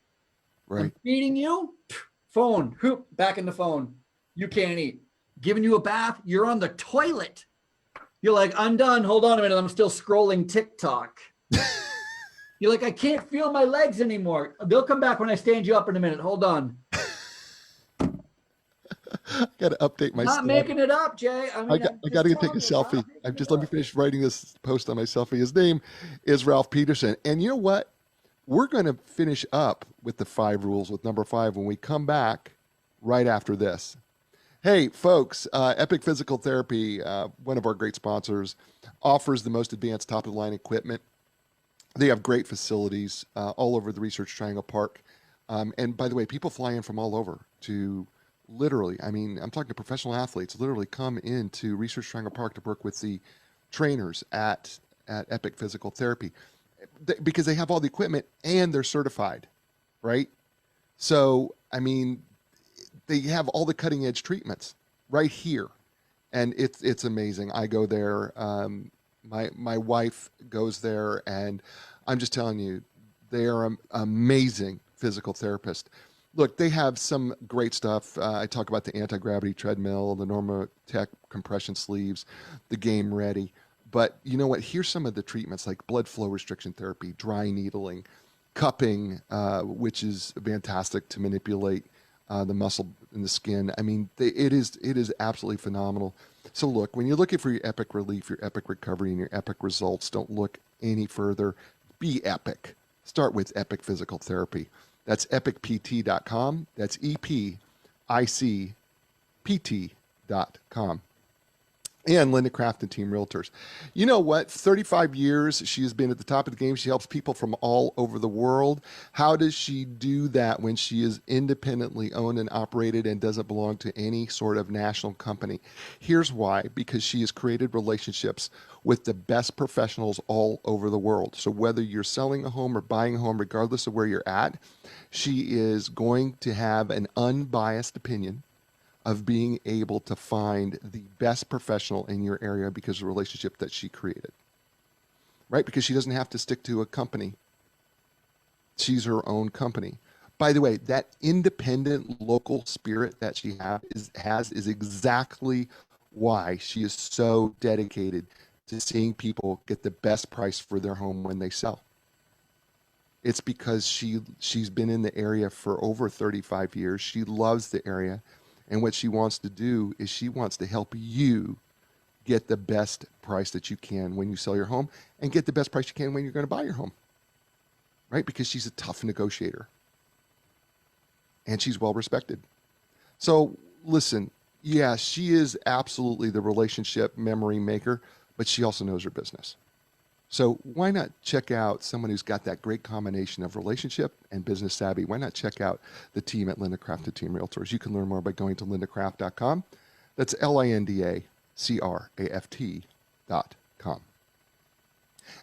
I'm feeding you, phone, hoop, back in the phone. You can't eat. Giving you a bath, you're on the toilet. You're like, I'm done. Hold on a minute. I'm still scrolling TikTok. You're like, I can't feel my legs anymore. They'll come back when I stand you up in a minute. Hold on. I got to update my Not stuff. making it up, Jay. I mean, I got to take a selfie. Let me finish writing this post on my selfie. His name is Ralph Peterson. And you know what? We're going to finish up with the 5 rules with number 5 when we come back right after this. Hey, folks, Epic Physical Therapy, one of our great sponsors, offers the most advanced top-of-the-line equipment. They have great facilities all over the Research Triangle Park. And by the way, people fly in from all over to literally, I mean, I'm talking to professional athletes, literally come into Research Triangle Park to work with the trainers at Epic Physical Therapy because they have all the equipment and they're certified, right? So, I mean, they have all the cutting edge treatments right here. And it's amazing. I go there. My wife goes there, and I'm just telling you, they are amazing physical therapists. Look, they have some great stuff. I talk about the anti-gravity treadmill, the Normatec compression sleeves, the Game Ready. But you know what? Here's some of the treatments like blood flow restriction therapy, dry needling, cupping, which is fantastic to manipulate the muscle in the skin. I mean, it is absolutely phenomenal. So look, when you're looking for your epic relief, your epic recovery, and your epic results, don't look any further. Be epic. Start with Epic Physical Therapy. That's epicpt.com. That's EPICPT.com. And Linda Craft and Team Realtors. You know what? 35 years she has been at the top of the game. She helps people from all over the world. How does she do that when she is independently owned and operated and doesn't belong to any sort of national company? Here's why. Because she has created relationships with the best professionals all over the world. So whether you're selling a home or buying a home, regardless of where you're at, she is going to have an unbiased opinion of being able to find the best professional in your area because of the relationship that she created, right? Because she doesn't have to stick to a company. She's her own company. By the way, that independent local spirit that she has is exactly why she is so dedicated to seeing people get the best price for their home when they sell. It's because she's been in the area for over 35 years. She loves the area. And what she wants to do is she wants to help you get the best price that you can when you sell your home and get the best price you can when you're going to buy your home, right? Because she's a tough negotiator and she's well respected. So listen, yeah, she is absolutely the relationship memory maker, but she also knows her business. So why not check out someone who's got that great combination of relationship and business savvy? Why not check out the team at Linda Craft and Team Realtors? You can learn more by going to lindacraft.com. That's LINDACRAFT.com.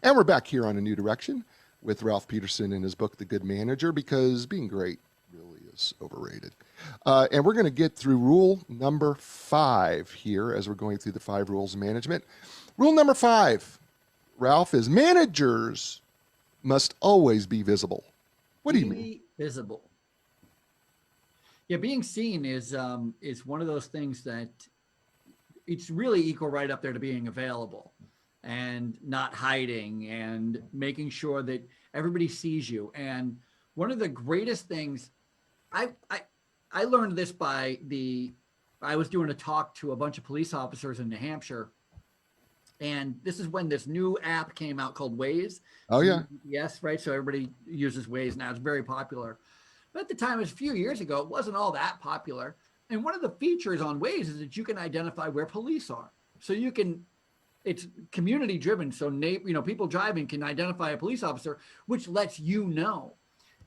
And we're back here on A New Direction with Ralph Peterson and his book, The Good Manager, because being great really is overrated. And we're going to get through rule number 5 here as we're going through the 5 rules of management. Rule number 5. Ralph, is managers must always be visible. What do you mean? Visible. Yeah, being seen is one of those things that it's really equal right up there to being available. and not hiding and making sure that everybody sees you. And one of the greatest things I I, I learned this I was doing a talk to a bunch of police officers in New Hampshire, and this is when this new app came out called Waze. Oh yeah. Yes, right. So everybody uses Waze now. It's very popular. But at the time, it was a few years ago, it wasn't all that popular. And one of the features on Waze is that you can identify where police are. So you can, it's community driven. So people driving can identify a police officer, which lets you know.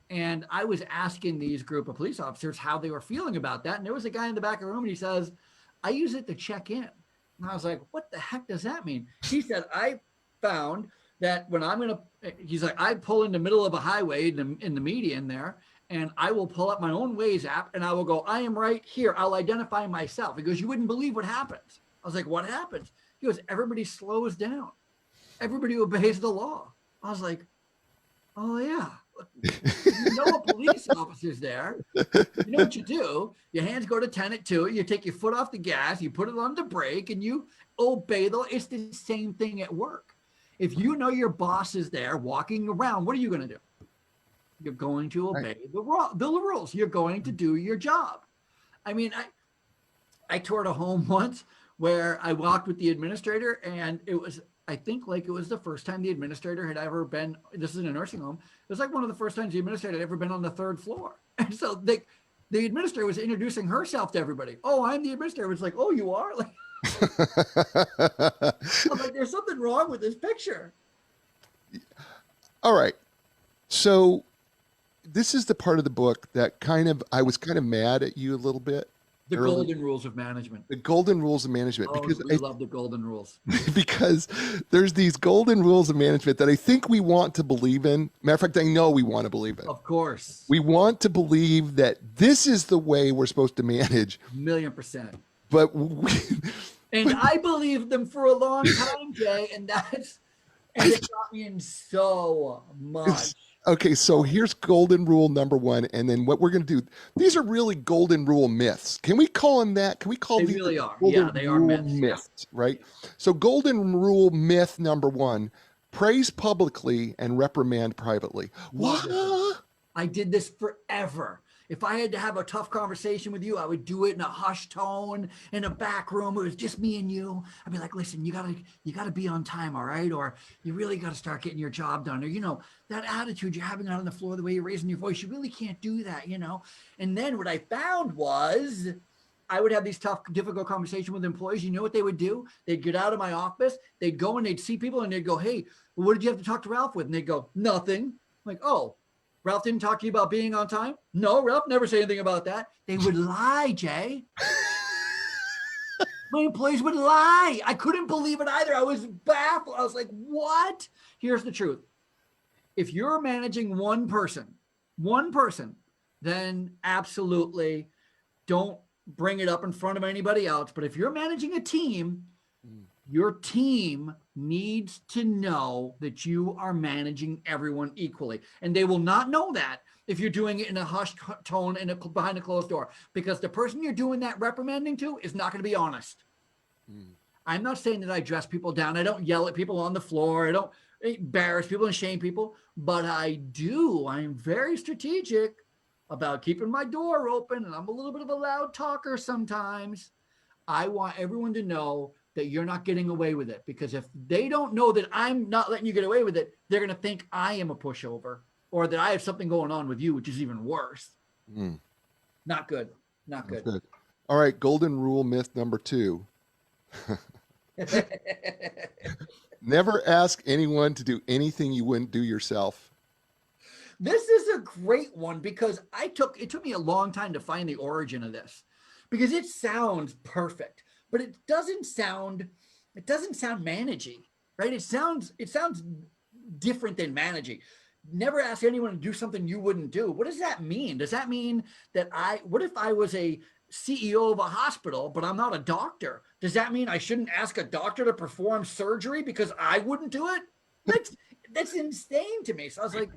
And I was asking these group of police officers how they were feeling about that. And there was a guy in the back of the room and he says, I use it to check in. And I was like, what the heck does that mean? He said, I found that when he's like, I pull in the middle of a highway in the median there, and I will pull up my own Waze app and I will go, I am right here. I'll identify myself. He goes, you wouldn't believe what happens. I was like, what happens? He goes, everybody slows down. Everybody obeys the law. I was like, oh yeah. You know a police officer's there. You know what you do? Your hands go to 10 at 2. You take your foot off the gas. You put it on the brake, and you obey the law. It's the same thing at work. If you know your boss is there walking around, what are you going to do? You're going to obey the rules. You're going to do your job. I mean, I toured a home once where I walked with the administrator, and I think it was the first time the administrator had ever been, this is in a nursing home. It was like one of the first times the administrator had ever been on the 3rd floor. And so the administrator was introducing herself to everybody. Oh, I'm the administrator. It's like, oh, you are? Like, I'm like, there's something wrong with this picture. All right. So this is the part of the book that I was kind of mad at you a little bit. The golden rules of management. The golden rules of management. Oh, because we love the golden rules. Because there's these golden rules of management that I think we want to believe in. Matter of fact, I know we want to believe in. Of course. We want to believe that this is the way we're supposed to manage. 1,000,000%. But I believed them for a long time, Jay, and it got me in so much. Okay, so here's golden rule number 1, and then what we're going to do. These are really golden rule myths. Can we call them that? Can we call they these really are? golden Yeah, they are myths, right? So golden rule myth number 1: praise publicly and reprimand privately. What? I did this forever. If I had to have a tough conversation with you, I would do it in a hushed tone in a back room. It was just me and you. I'd be like, listen, you gotta be on time, all right? Or you really got to start getting your job done. Or, that attitude you're having out on the floor, the way you're raising your voice, you really can't do that, And then what I found was I would have these tough, difficult conversations with employees. You know what they would do? They'd get out of my office. They'd go and they'd see people and they'd go, hey, well, what did you have to talk to Ralph with? And they'd go, nothing. I'm like, oh, Ralph didn't talk to you about being on time? No, Ralph never said anything about that. They would lie, Jay. My employees would lie. I couldn't believe it either. I was baffled. I was like, what? Here's the truth. If you're managing one person, then absolutely don't bring it up in front of anybody else. But if you're managing a team, your team needs to know that you are managing everyone equally. And they will not know that if you're doing it in a hushed tone and behind a closed door, because the person you're doing that reprimanding to is not going to be honest. I'm not saying that I dress people down. I don't yell at people on the floor. I don't embarrass people and shame people, but I'm very strategic about keeping my door open. And I'm a little bit of a loud talker sometimes. I want everyone to know that you're not getting away with it, because if they don't know that I'm not letting you get away with it, they're going to think I am a pushover or that I have something going on with you, which is even worse. Not good. Not good. Good. All right. Golden rule myth number 2. Never ask anyone to do anything you wouldn't do yourself. This is a great one because it took me a long time to find the origin of this, because it sounds perfect. But it doesn't sound managing, right? It sounds different than managing. Never ask anyone to do something you wouldn't do. What does that mean? Does that mean that what if I was a CEO of a hospital, but I'm not a doctor? Does that mean I shouldn't ask a doctor to perform surgery because I wouldn't do it? That's insane to me. So I was like,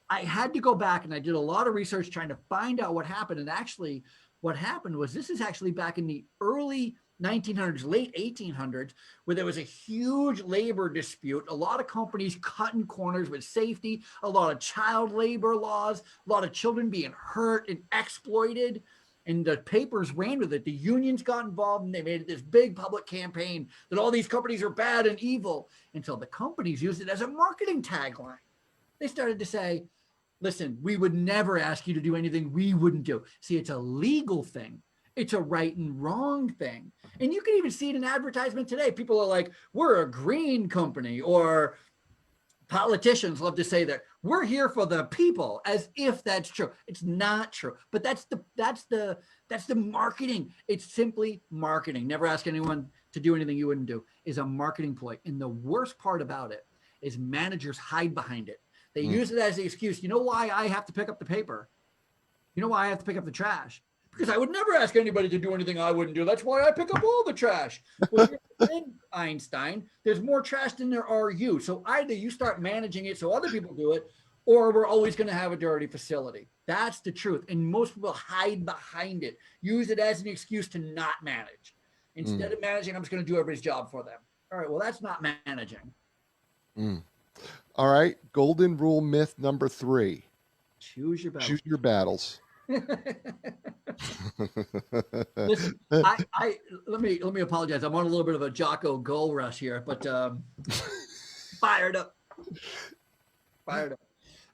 I had to go back and I did a lot of research trying to find out what happened. And actually what happened was, this is actually back in the early 1900s, late 1800s, where there was a huge labor dispute. A lot of companies cutting corners with safety, a lot of child labor laws, a lot of children being hurt and exploited. And the papers ran with it. The unions got involved and they made this big public campaign that all these companies are bad and evil. Until the companies used it as a marketing tagline. They started to say, listen, we would never ask you to do anything we wouldn't do. See, it's a legal thing. It's a right and wrong thing. And you can even see it in advertisement today. People are like, we're a green company, or politicians love to say that we're here for the people, as if that's true. It's not true, but that's the marketing. It's simply marketing. Never ask anyone to do anything you wouldn't do is a marketing ploy. And the worst part about it is managers hide behind it. They use it as the excuse. You know why I have to pick up the paper? You know why I have to pick up the trash? Because I would never ask anybody to do anything I wouldn't do. That's why I pick up all the trash. Well, here's the thing, Einstein, there's more trash than there are you. So either you start managing it so other people do it, or we're always going to have a dirty facility. That's the truth. And most people hide behind it, use it as an excuse to not manage. Instead of managing, I'm just going to do everybody's job for them. All right, well, that's not managing. All right, golden rule myth number 3. Choose your battles. Choose your battles. Listen, I let me apologize. I'm on a little bit of a Jocko goal rush here, but fired up.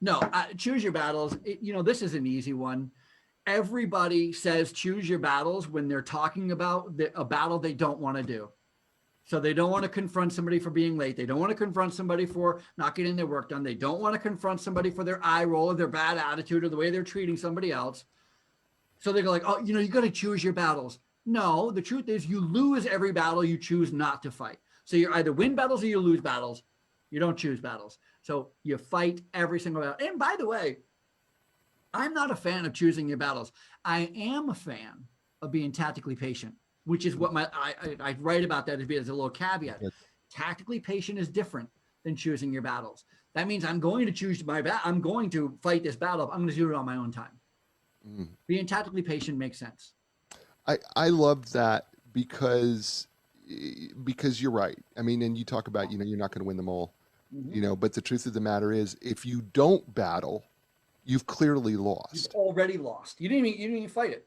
No, choose your battles. This is an easy one. Everybody says choose your battles when they're talking about a battle they don't want to do. So they don't want to confront somebody for being late. They don't want to confront somebody for not getting their work done. They don't want to confront somebody for their eye roll or their bad attitude or the way they're treating somebody else. So they go like, oh, you got to choose your battles. No, the truth is you lose every battle you choose not to fight. So you either win battles or you lose battles. You don't choose battles. So you fight every single battle. And by the way, I'm not a fan of choosing your battles. I am a fan of being tactically patient, which is what I write about that as a little caveat. Yes. Tactically patient is different than choosing your battles. That means I'm going to choose I'm going to fight this battle. I'm going to do it on my own time. Being tactically patient makes sense. I love that because you're right. I mean, and you talk about, you're not going to win them all, but the truth of the matter is if you don't battle, you've clearly lost. You've already lost. You didn't even fight it.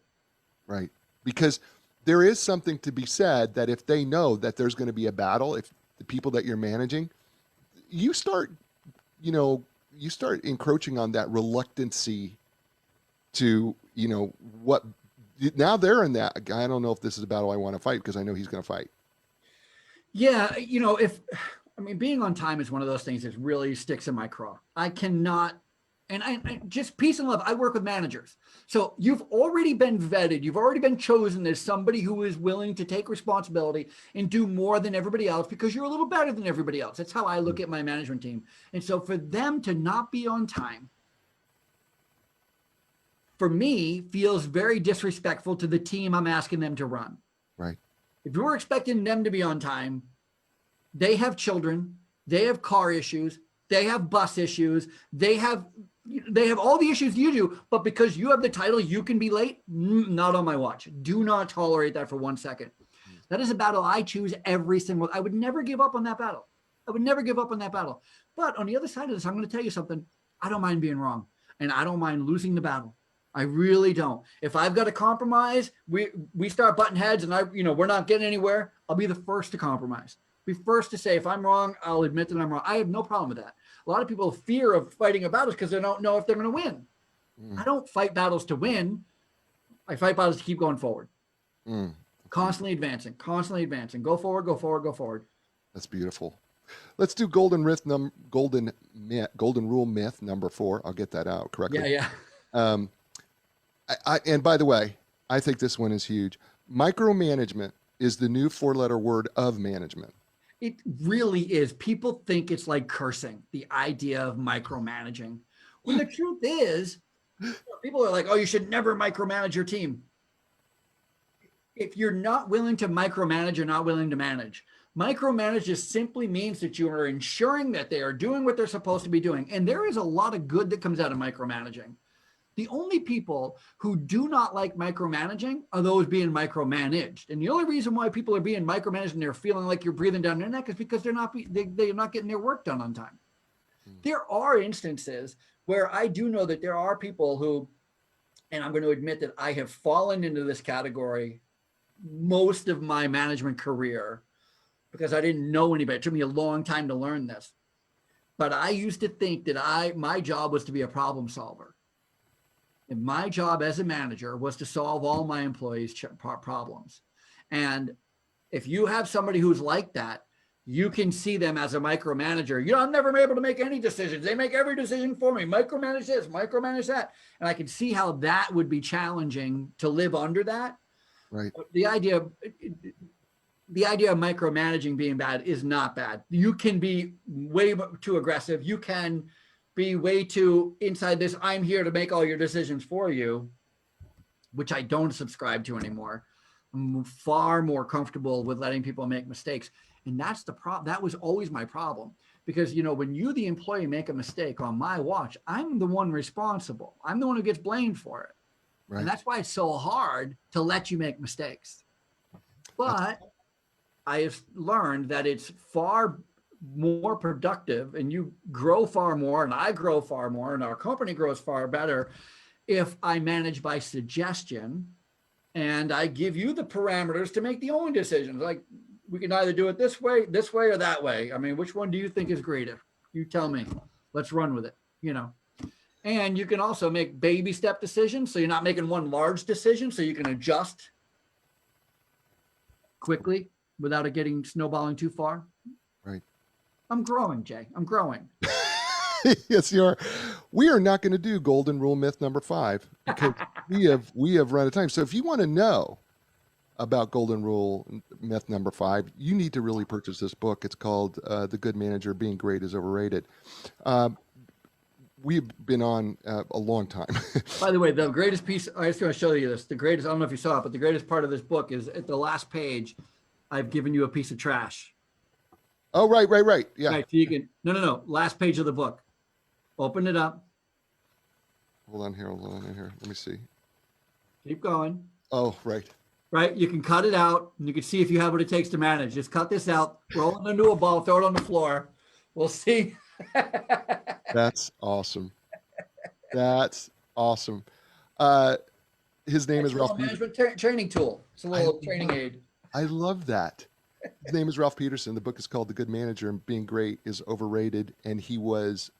Right. Because there is something to be said that if they know that there's going to be a battle, if the people that you're managing, you start encroaching on that reluctancy to, what now they're in that. I don't know if this is a battle I want to fight because I know he's going to fight. Yeah. Being on time is one of those things that really sticks in my craw. I cannot. And I just peace and love. I work with managers. So you've already been vetted. You've already been chosen as somebody who is willing to take responsibility and do more than everybody else because you're a little better than everybody else. That's how I look at my management team. And so for them to not be on time, for me, feels very disrespectful to the team I'm asking them to run. Right. If you're expecting them to be on time, they have children, they have car issues, they have bus issues, they have all the issues you do, but because you have the title, you can be late. Not on my watch. Do not tolerate that for 1 second. That is a battle I choose every single. I would never give up on that battle. But on the other side of this, I'm going to tell you something. I don't mind being wrong, and I don't mind losing the battle. I really don't. If I've got to compromise, we start butting heads, and we're not getting anywhere. I'll be the first to compromise. Be first to say if I'm wrong, I'll admit that I'm wrong. I have no problem with that. A lot of people fear of fighting a battle because they don't know if they're going to win. I don't fight battles to win. I fight battles to keep going forward. Constantly advancing. Go forward. That's beautiful. Let's do golden rule myth number 4. I'll get that out correctly. Yeah. And by the way, I think this one is huge. Micromanagement is the new 4-letter word of management. It really is. People think it's like cursing, the idea of micromanaging. When the truth is, people are like, oh, you should never micromanage your team. If you're not willing to micromanage, you're not willing to manage. Micromanage just simply means that you are ensuring that they are doing what they're supposed to be doing. And there is a lot of good that comes out of micromanaging. The only people who do not like micromanaging are those being micromanaged. And the only reason why people are being micromanaged and they're feeling like you're breathing down their neck is because they're not getting their work done on time. There are instances where I do know that there are people who, and I'm going to admit that I have fallen into this category most of my management career because I didn't know anybody. It took me a long time to learn this. But I used to think that my job was to be a problem solver. And my job as a manager was to solve all my employees' problems. And if you have somebody who's like that, you can see them as a micromanager. You know, I'm never able to make any decisions. They make every decision for me. Micromanage this, micromanage that. And I can see how that would be challenging to live under that. Right. The idea of micromanaging being bad is not bad. You can be way too aggressive. You can be way too inside this, I'm here to make all your decisions for you, which I don't subscribe to anymore. I'm far more comfortable with letting people make mistakes. And that's the problem. That was always my problem. Because, you know, when you, the employee, make a mistake on my watch, I'm the one responsible. I'm the one who gets blamed for it. Right. And that's why it's so hard to let you make mistakes. But I have learned that it's far more productive and you grow far more and I grow far more and our company grows far better if I manage by suggestion and I give you the parameters to make the own decisions. Like, we can either do it this way, or that way. I mean, which one do you think is greater? You tell me. Let's run with it, you know. And you can also make baby step decisions. So you're not making one large decision, so you can adjust quickly without it getting snowballing too far. Right. I'm growing, Jay. I'm growing. Yes, you are. We are not going to do golden rule myth number 5 because we have run out of time. So if you want to know about golden rule myth number 5, you need to really purchase this book. It's called The Good Manager: Being Great is Overrated. We've been on a long time. By the way, the greatest piece, I just want to show you this. The greatest, I don't know if you saw it, but the greatest part of this book is at the last page, I've given you a piece of trash. Oh, right. Yeah. Right, so you can, no. Last page of the book. Open it up. Hold on here. Let me see. Keep going. Oh, right. Right, you can cut it out, and you can see if you have what it takes to manage. Just cut this out, roll it into a ball, throw it on the floor. We'll see. That's awesome. That's awesome. His name is Ralph Peterson. Management training tool. It's a little training aid. I love that. His name is Ralph Peterson. The book is called The Good Manager, and Being Great is Overrated. And he was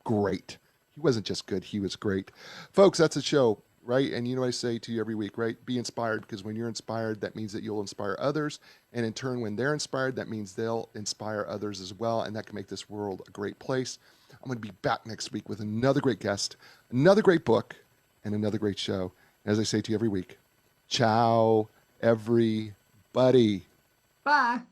great. He wasn't just good. He was great. Folks, that's a show, right? And you know what I say to you every week, right? Be inspired, because when you're inspired, that means that you'll inspire others. And in turn, when they're inspired, that means they'll inspire others as well. And that can make this world a great place. I'm going to be back next week with another great guest, another great book, and another great show. As I say to you every week, ciao, everybody. Bye.